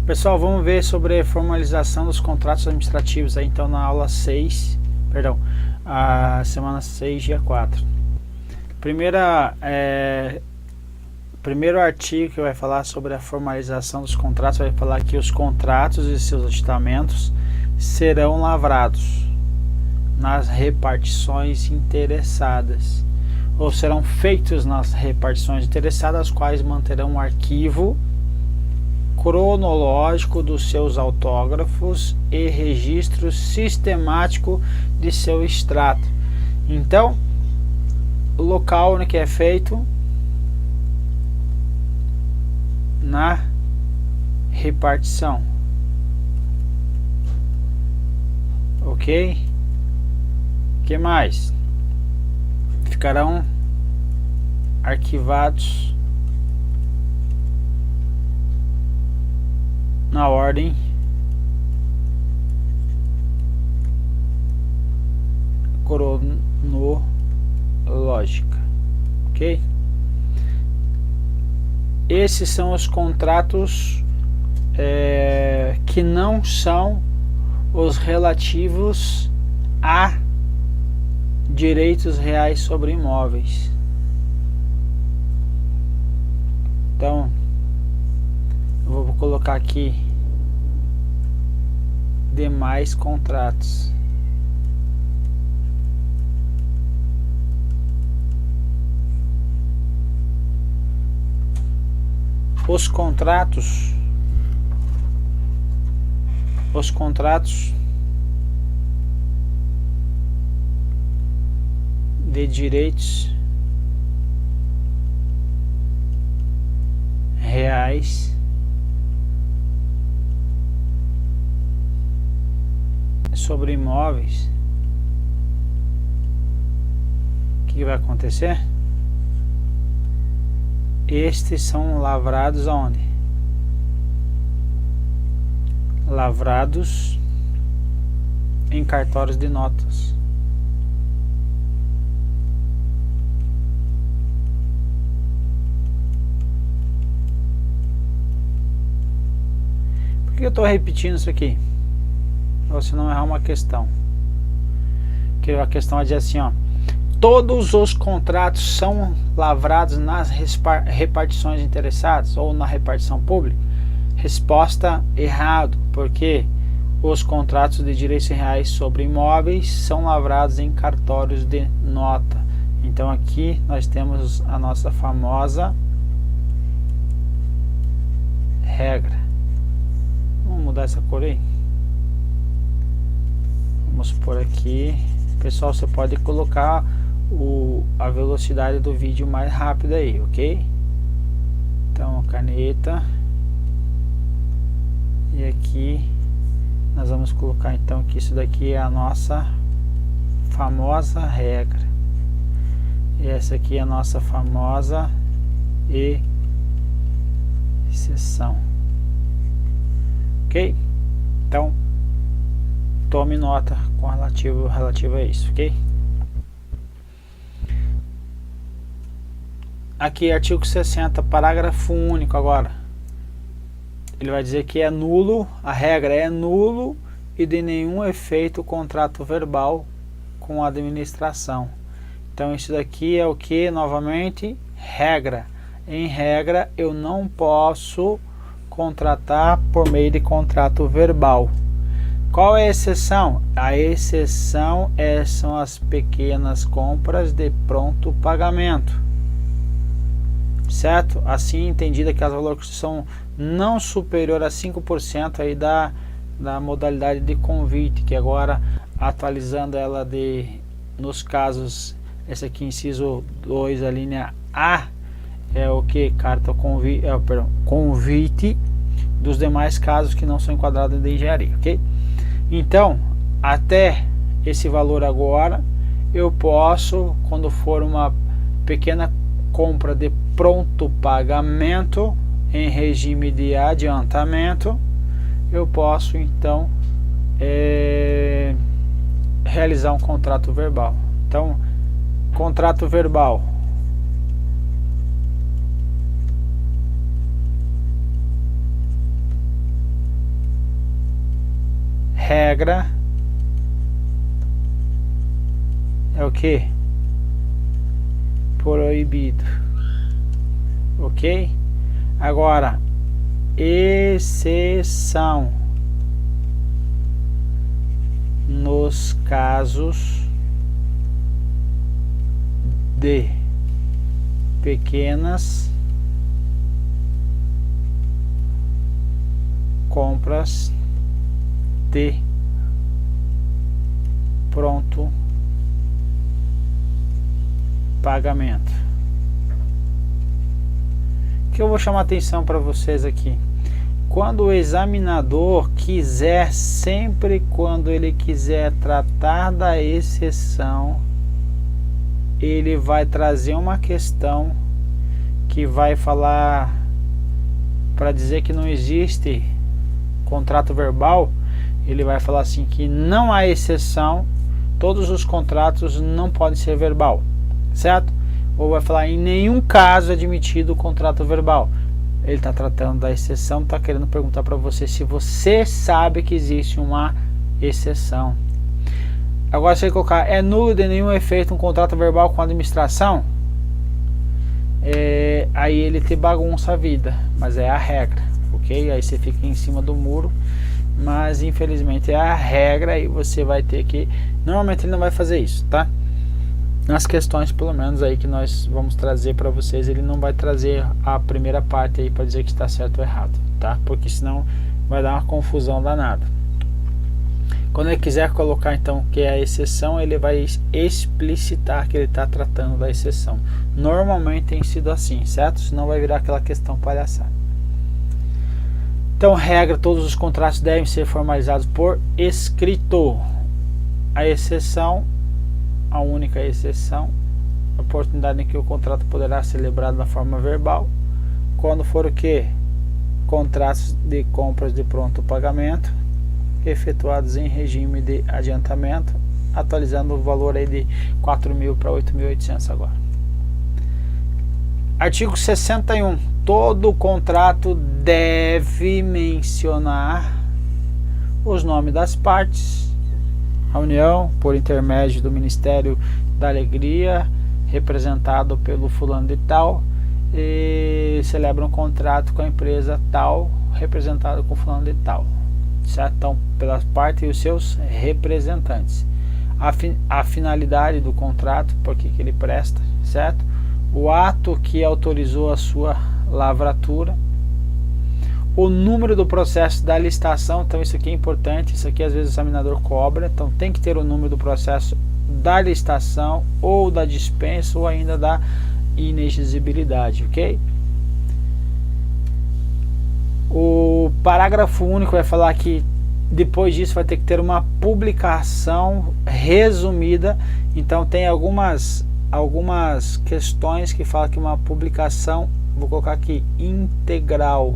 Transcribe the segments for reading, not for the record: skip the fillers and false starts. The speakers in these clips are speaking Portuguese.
Pessoal, vamos ver sobre a formalização dos contratos administrativos aí, então, na aula 6, perdão, a semana 6, dia 4. Primeiro artigo que vai falar sobre a formalização dos contratos, vai falar que os contratos e seus aditamentos serão lavrados nas repartições interessadas, ou serão feitos nas repartições interessadas, as quais manterão um arquivo cronológico dos seus autógrafos e registro sistemático de seu extrato. Então, o local onde que é feito na repartição, ok? Que mais? Ficarão arquivados na ordem cronológica, ok? Esses são os contratos que não são os relativos a direitos reais sobre imóveis. Então, eu vou colocar aqui demais contratos. Os contratos de direitos reais sobre imóveis, o que vai acontecer? Estes são lavrados aonde? Lavrados em cartórios de notas. Por que eu estou repetindo isso aqui? Pra você não errar uma questão. Que a questão é dizer assim, ó: todos os contratos são lavrados nas repartições interessadas ou na repartição pública? Resposta: errado, porque os contratos de direitos reais sobre imóveis são lavrados em cartórios de nota. Então aqui nós temos a nossa famosa regra. Vamos mudar essa cor aí. Vamos por aqui. Pessoal, você pode colocar a velocidade do vídeo mais rápida aí, ok? Então, caneta. E aqui nós vamos colocar então que isso daqui é a nossa famosa regra. E essa aqui é a nossa famosa exceção. Ok? Então, tome nota com relativo a isso, ok? Aqui, artigo 60, parágrafo único agora. Ele vai dizer que é nulo, a regra é nulo e de nenhum efeito o contrato verbal com a administração. Então isso daqui é o que? Novamente, regra. Em regra, eu não posso contratar por meio de contrato verbal. Qual é a exceção? A exceção são as pequenas compras de pronto pagamento, certo? Assim entendida que as valores são não superior a 5% aí da modalidade de convite, que agora atualizando ela nos casos, esse aqui inciso 2, a linha A, é o que? Carta convite dos demais casos que não são enquadrados em engenharia, ok? Então, até esse valor agora, eu posso, quando for uma pequena compra de pronto pagamento em regime de adiantamento, eu posso então realizar um contrato verbal. Então, contrato verbal regra é o que? Proibido. Ok? Agora, exceção nos casos de pequenas compras de pronto pagamento. O que eu vou chamar atenção para vocês aqui? Quando o examinador quiser, sempre quando ele quiser tratar da exceção, ele vai trazer uma questão que vai falar, para dizer que não existe contrato verbal, ele vai falar assim que não há exceção, todos os contratos não podem ser verbal, certo? Ou vai falar em nenhum caso é admitido o contrato verbal. Ele está tratando da exceção, está querendo perguntar para você se você sabe que existe uma exceção. Agora, se ele colocar é nulo de nenhum efeito um contrato verbal com a administração, aí ele te bagunça a vida, mas é a regra, ok? Aí você fica em cima do muro, mas infelizmente é a regra e você vai ter que... Normalmente ele não vai fazer isso, tá? Nas questões, pelo menos aí que nós vamos trazer para vocês, ele não vai trazer a primeira parte aí para dizer que está certo ou errado, tá? Porque senão vai dar uma confusão danada. Quando ele quiser colocar então que é a exceção, ele vai explicitar que ele está tratando da exceção. Normalmente tem sido assim, certo? Senão vai virar aquela questão palhaçada. Então, regra, todos os contratos devem ser formalizados por escrito. A exceção, a única exceção, a oportunidade em que o contrato poderá ser celebrado na forma verbal, quando for o que? Contratos de compras de pronto pagamento, efetuados em regime de adiantamento, atualizando o valor aí de 4.000 para 8.800 agora. Artigo 61. Todo contrato deve mencionar os nomes das partes. A União, por intermédio do Ministério da Alegria, representado pelo fulano de tal, e celebra um contrato com a empresa tal, representado com fulano de tal, certo? Então, pelas partes e os seus representantes. A finalidade do contrato, por que ele presta, certo? O ato que autorizou a sua lavratura, o número do processo da licitação. Então isso aqui é importante, isso aqui às vezes o examinador cobra, então tem que ter o número do processo da licitação ou da dispensa ou ainda da inexigibilidade, ok? O parágrafo único vai falar que depois disso vai ter que ter uma publicação resumida. Então tem algumas questões que falam que uma publicação, vou colocar aqui, integral.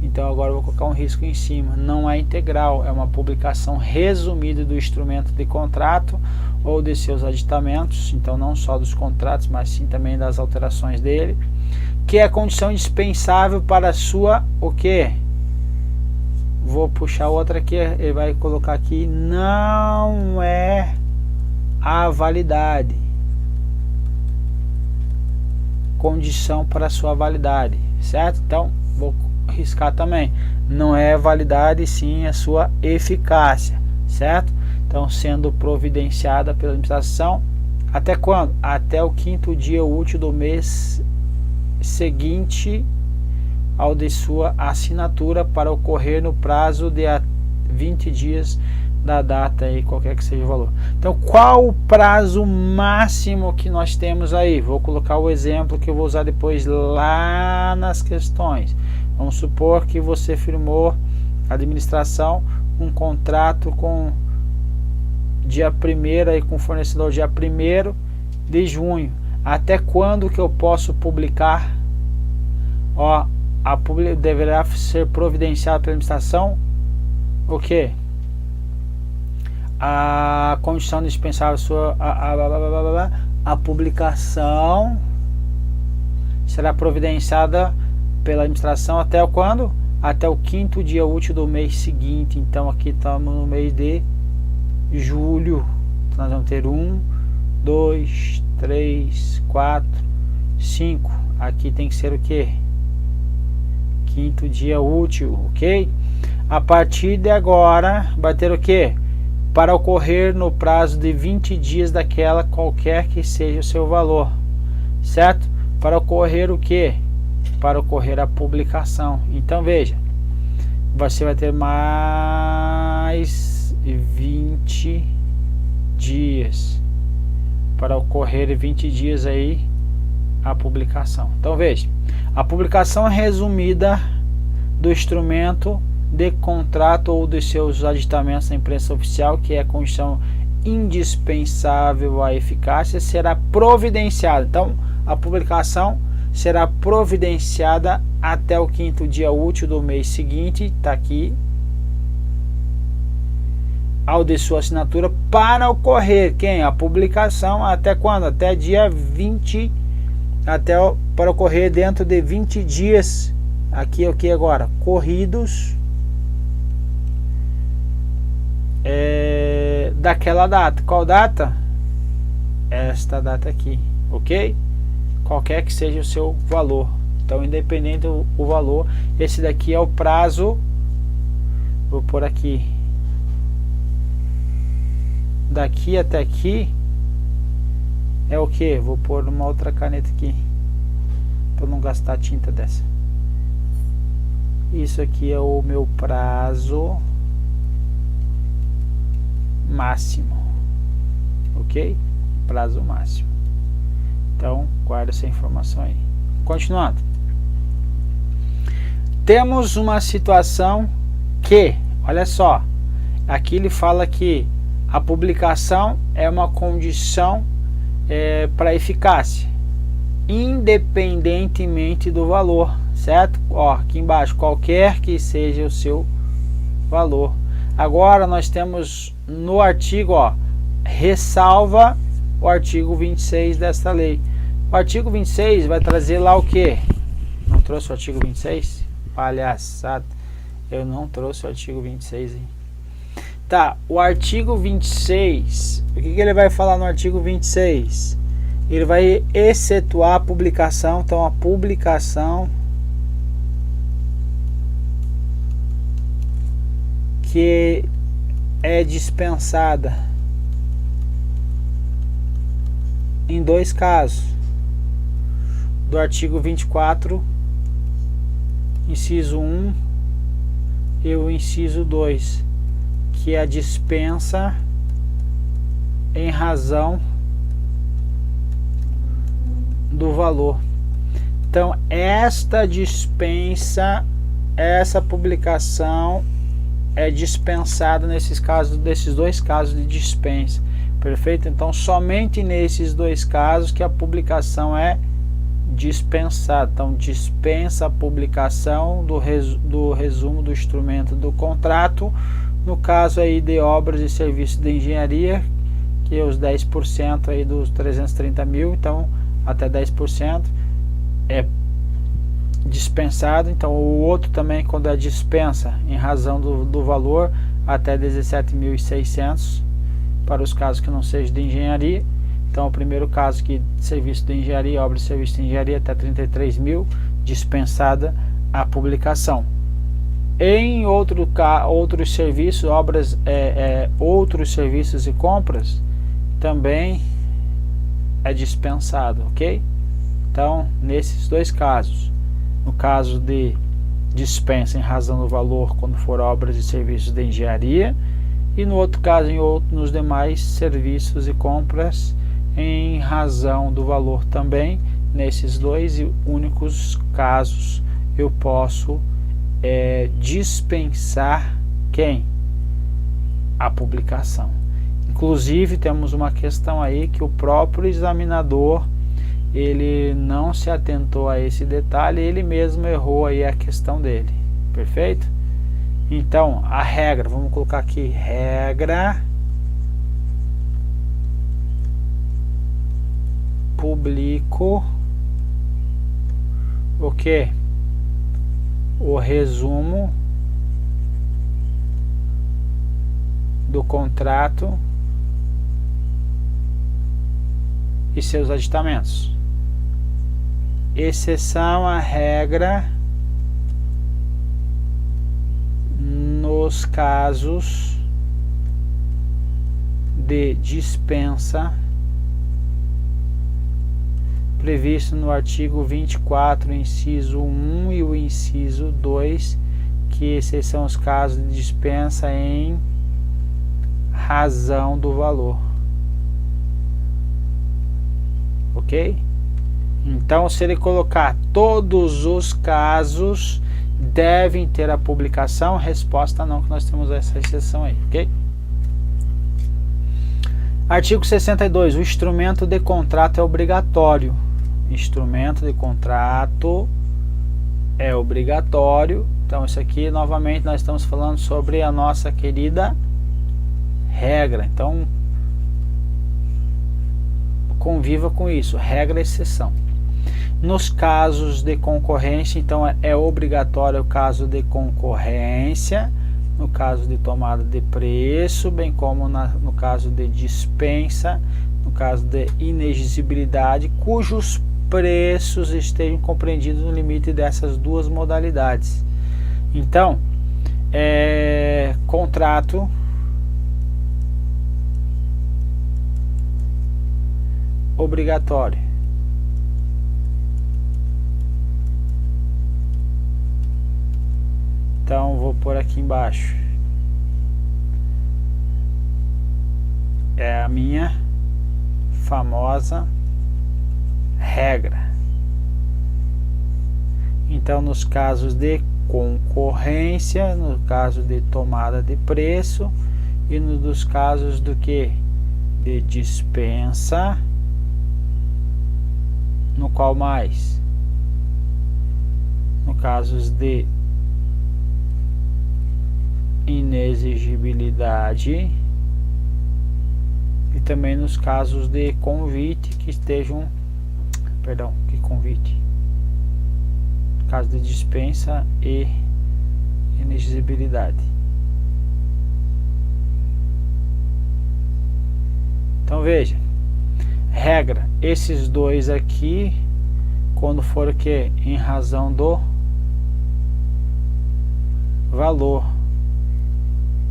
Então agora eu vou colocar um risco em cima, não é integral, é uma publicação resumida do instrumento de contrato ou de seus aditamentos, então não só dos contratos, mas sim também das alterações dele, que é a condição indispensável para a sua, o que? Vou puxar outra aqui, ele vai colocar aqui, não é a validade, condição para a sua validade, certo? Então vou riscar também, não é validade, sim a sua eficácia, certo? Então sendo providenciada pela administração, até quando? Até o 5º dia útil do mês seguinte ao de sua assinatura, para ocorrer no prazo de 20 dias da data aí, qualquer que seja o valor. Então qual o prazo máximo que nós temos aí? Vou colocar o exemplo que eu vou usar depois lá nas questões. Vamos supor que você firmou, a administração, um contrato com dia 1º aí com o fornecedor dia 1º de junho. Até quando que eu posso publicar? Ó, deverá ser providenciada pela administração o que? A condição dispensável sua, a publicação será providenciada pela administração até quando? até o 5º dia útil do mês seguinte. Então aqui estamos no mês de julho, nós vamos ter 1, 2, 3, 4, 5, aqui tem que ser o que? 5º dia útil, ok? A partir de agora vai ter o que? Para ocorrer no prazo de 20 dias daquela, qualquer que seja o seu valor, certo? Para ocorrer o que? Para ocorrer a publicação. Então veja, você vai ter mais 20 dias para ocorrer 20 dias aí a publicação. Então veja, a publicação é resumida do instrumento de contrato ou dos seus aditamentos na imprensa oficial, que é condição indispensável à eficácia, será providenciada. Então a publicação será providenciada até o 5º dia útil do mês seguinte, está aqui, ao de sua assinatura, para ocorrer quem? A publicação até quando? Até dia 20, para ocorrer dentro de 20 dias, aqui é o que agora? Corridos daquela data. Qual data? Esta data aqui, ok? Qualquer que seja o seu valor. Então, independente do valor, esse daqui é o prazo. Vou pôr aqui. Daqui até aqui é o que? Vou pôr uma outra caneta aqui para não gastar tinta dessa. Isso aqui é o meu prazo máximo, ok? Prazo máximo. Então guarda essa informação aí. Continuando, temos uma situação que, olha só, aqui ele fala que a publicação é uma condição para eficácia, independentemente do valor, certo? Ó, aqui embaixo, qualquer que seja o seu valor. Agora nós temos no artigo, ó, ressalva o artigo 26 desta lei. O artigo 26 vai trazer lá o que? Não trouxe o artigo 26? Palhaçada, eu não trouxe o artigo 26, hein? Tá, o artigo 26, o que ele vai falar no artigo 26? Ele vai excetuar a publicação. Então a publicação que é dispensada em dois casos, do artigo 24, inciso 1 e o inciso 2, que é a dispensa em razão do valor. Então esta dispensa, essa publicação é dispensada nesses casos, desses dois casos de dispensa, perfeito? Então somente nesses dois casos que a publicação é dispensada. Então dispensa a publicação do resumo do instrumento do contrato, no caso aí de obras e serviços de engenharia, que é os 10% aí dos 330 mil, então até 10% é dispensado. Então o outro também, quando é dispensa em razão do valor, até 17.600 para os casos que não sejam de engenharia. Então o primeiro caso, que serviço de engenharia, obra e serviço de engenharia, até 33 mil, dispensada a publicação. Em outros serviços, obras, outros serviços e compras, também é dispensado, ok? Então nesses dois casos, no caso de dispensa em razão do valor, quando for obras e serviços de engenharia, e no outro caso, nos demais serviços e compras, em razão do valor também. Nesses dois e únicos casos eu posso dispensar quem? A publicação. Inclusive temos uma questão aí que o próprio examinador, ele não se atentou a esse detalhe, ele mesmo errou aí a questão dele, perfeito? Então a regra, vamos colocar aqui, regra, publico o que? o resumo do contrato e seus aditamentos. Exceção à regra nos casos de dispensa previsto no artigo 24, inciso 1 e o inciso 2, que esses são os casos de dispensa em razão do valor. Ok? Então, se ele colocar todos os casos devem ter a publicação, resposta não, que nós temos essa exceção aí, ok? Artigo 62, o instrumento de contrato é obrigatório. Instrumento de contrato é obrigatório. Então, isso aqui, novamente, nós estamos falando sobre a nossa querida regra. Então, conviva com isso, regra e exceção. Nos casos de concorrência, então, é obrigatório o caso de concorrência, no caso de tomada de preço, bem como no caso de dispensa, no caso de inexigibilidade, cujos preços estejam compreendidos no limite dessas duas modalidades. Então, contrato obrigatório. Então, vou pôr aqui embaixo. É a minha famosa regra. Então, nos casos de concorrência, no caso de tomada de preço e nos casos do que? De dispensa, no qual mais? No casos de inexigibilidade e também nos casos de convite que estejam, que convite, caso de dispensa e inexigibilidade. Então veja, regra, esses dois aqui, quando for o que? Em razão do valor.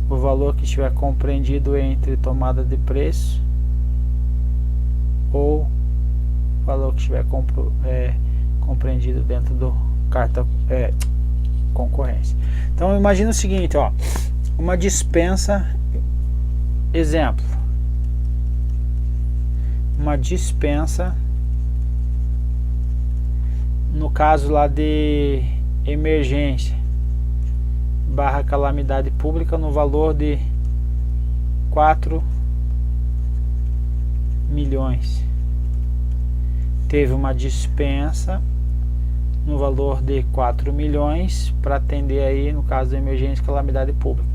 O valor que estiver compreendido entre tomada de preço ou o valor que estiver compreendido dentro do carta concorrência. Então imagina o seguinte, ó, uma dispensa, exemplo, uma dispensa no caso lá de emergência / calamidade pública no valor de 4 milhões. Teve uma dispensa no valor de 4 milhões para atender aí no caso da emergência e calamidade pública.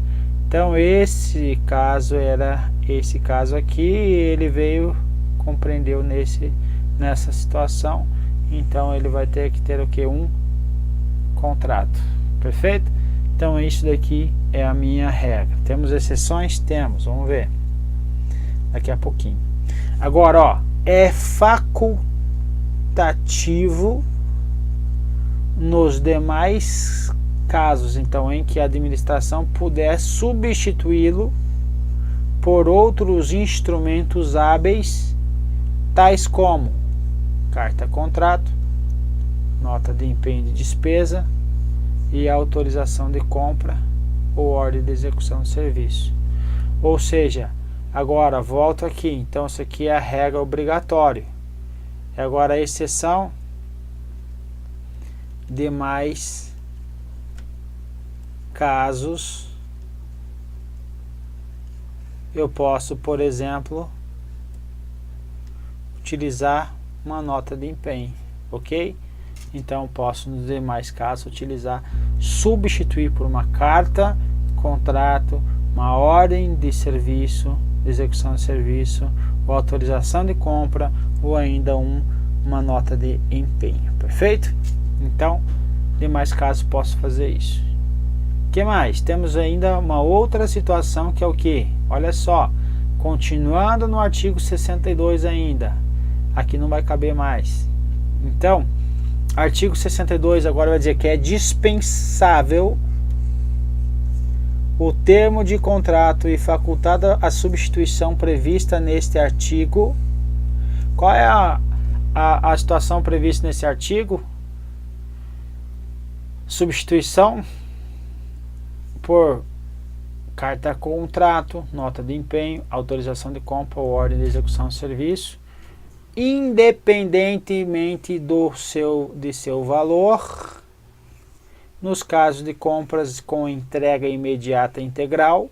Então esse caso era esse caso aqui, ele veio, compreendeu nessa situação, então ele vai ter que ter o que? Um contrato. Perfeito? Então isso daqui é a minha regra. Temos exceções? Temos, vamos ver daqui a pouquinho. Agora, ó, é facultativo nos demais casos, então, em que a administração puder substituí-lo por outros instrumentos hábeis, tais como carta contrato, nota de empenho de despesa e autorização de compra ou ordem de execução de serviço. Ou seja, agora volto aqui, então isso aqui é a regra obrigatória. Agora a exceção, demais casos, eu posso, por exemplo, utilizar uma nota de empenho, ok? Então posso nos demais casos utilizar, substituir por uma carta, contrato, uma ordem de serviço, de execução de serviço, ou autorização de compra, ou ainda uma nota de empenho. Perfeito? Então demais casos posso fazer isso. O que mais? Temos ainda uma outra situação que é o que? Olha só, continuando no artigo 62 ainda, aqui não vai caber mais. Então, artigo 62 agora vai dizer que é dispensável o termo de contrato e facultada a substituição prevista neste artigo. Qual é a situação prevista nesse artigo? Substituição por carta contrato, nota de empenho, autorização de compra ou ordem de execução de serviço, independentemente de seu valor, nos casos de compras com entrega imediata integral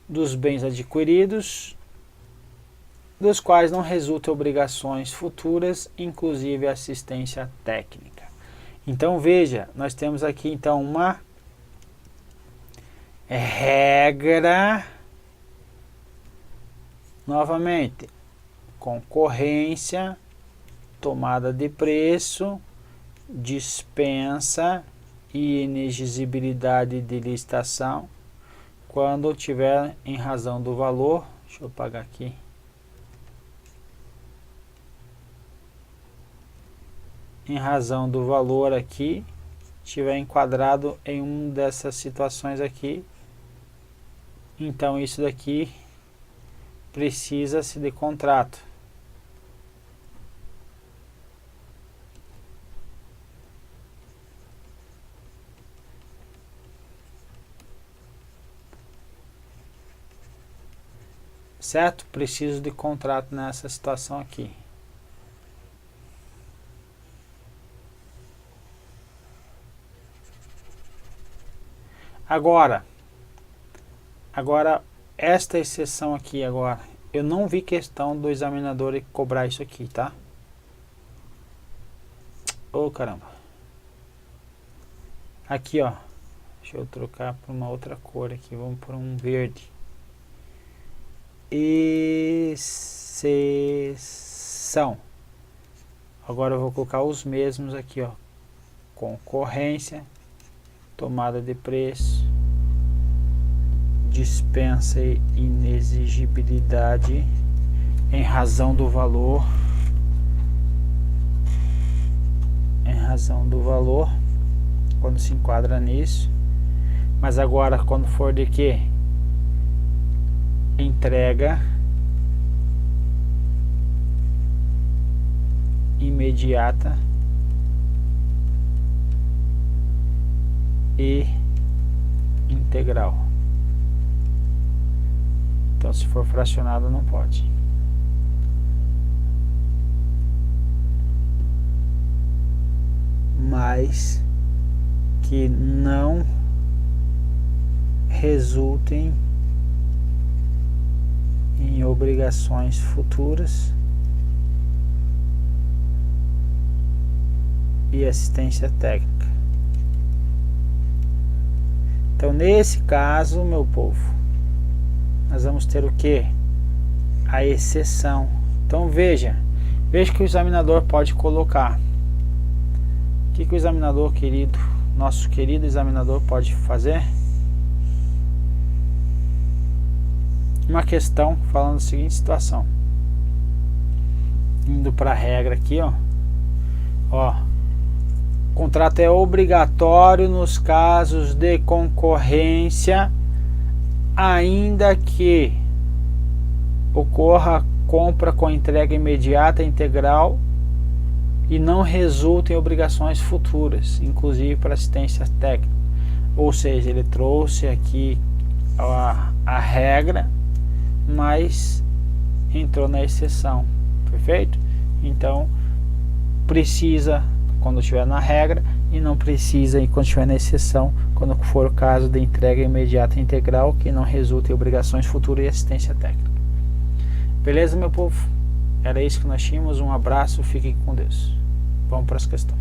dos bens adquiridos, dos quais não resultam obrigações futuras, inclusive assistência técnica. Então veja, nós temos aqui então uma regra, novamente, concorrência, tomada de preço, dispensa e inexigibilidade de licitação quando tiver em razão do valor. Deixa eu apagar aqui. Em razão do valor aqui, estiver enquadrado em uma dessas situações aqui, então isso daqui precisa-se de contrato. Certo? Preciso de contrato nessa situação aqui. Agora esta exceção aqui agora, eu não vi questão do examinador cobrar isso aqui, tá? Ô caramba. Aqui ó, deixa eu trocar para uma outra cor aqui, vamos por um verde. Exceção. Agora eu vou colocar os mesmos aqui ó, concorrência, tomada de preço, dispensa e inexigibilidade em razão do valor, quando se enquadra nisso. Mas agora quando for de que? Entrega imediata e integral. Então se for fracionado não pode. Mas que não resultem em obrigações futuras e assistência técnica. Então nesse caso, meu povo, nós vamos ter o que? A exceção. Então veja que o examinador pode colocar. O que o examinador querido, nosso querido examinador pode fazer? Uma questão falando da seguinte situação. Indo para a regra aqui, ó. Contrato é obrigatório nos casos de concorrência, ainda que ocorra compra com entrega imediata integral e não resulte em obrigações futuras, inclusive para assistência técnica. Ou seja, ele trouxe aqui a regra, mas entrou na exceção, perfeito? Então precisa quando estiver na regra e não precisa quando estiver na exceção, quando for o caso de entrega imediata integral que não resulta em obrigações futuras e assistência técnica. Beleza, meu povo? Era isso que nós tínhamos. Um abraço, fiquem com Deus. Vamos para as questões.